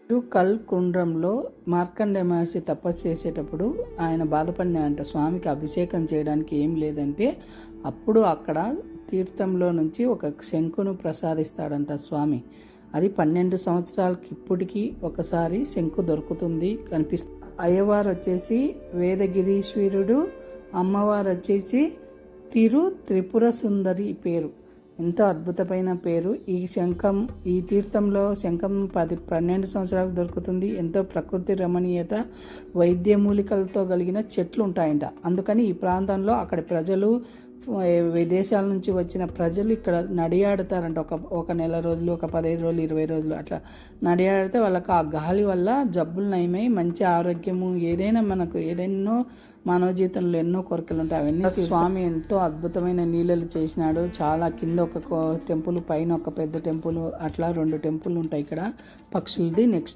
తిరుకల్ కుండ్రంలో మార్కండేయ మహర్షి తపస్సు చేసేటప్పుడు ఆయన బాధపడినాయంట. స్వామికి అభిషేకం చేయడానికి ఏం లేదంటే అప్పుడు అక్కడ తీర్థంలో నుంచి ఒక శంకును ప్రసాదిస్తాడంట స్వామి. అది 12 సంవత్సరాలకి ఇప్పటికీ ఒకసారి శంకు దొరుకుతుంది, కనిపిస్తుంది. అయ్యవారు వచ్చేసి వేదగిరీశ్వరుడు, అమ్మవారు వచ్చేసి త్రిపుర సుందరి పేరు. ఎంతో అద్భుతమైన పేరు. ఈ తీర్థంలో శంఖం 12 సంవత్సరాలకు దొరుకుతుంది. ఎంతో ప్రకృతి రమణీయత, వైద్య మూలికలతో కలిగిన చెట్లు ఉంటాయంట. అందుకని ఈ ప్రాంతంలో అక్కడి ప్రజలు, విదేశాల నుంచి వచ్చిన ప్రజలు ఇక్కడ నడియాడుతారంట. ఒక నెల రోజులు, ఒక 15 రోజులు, 20 రోజులు అట్లా నడియాడితే వాళ్ళకి ఆ గాలి వల్ల జబ్బులు నయమై మంచి ఆరోగ్యము, ఏదైనా మానవ జీవితంలో ఎన్నో కోరికలు ఉంటాయి. అవన్నీ స్వామి ఎంతో అద్భుతమైన నీళ్ళలు చేసినాడు. చాలా కింద ఒక టెంపుల్, పైన ఒక పెద్ద టెంపుల్, అట్లా 2 టెంపుల్ ఉంటాయి ఇక్కడ పక్షులది. నెక్స్ట్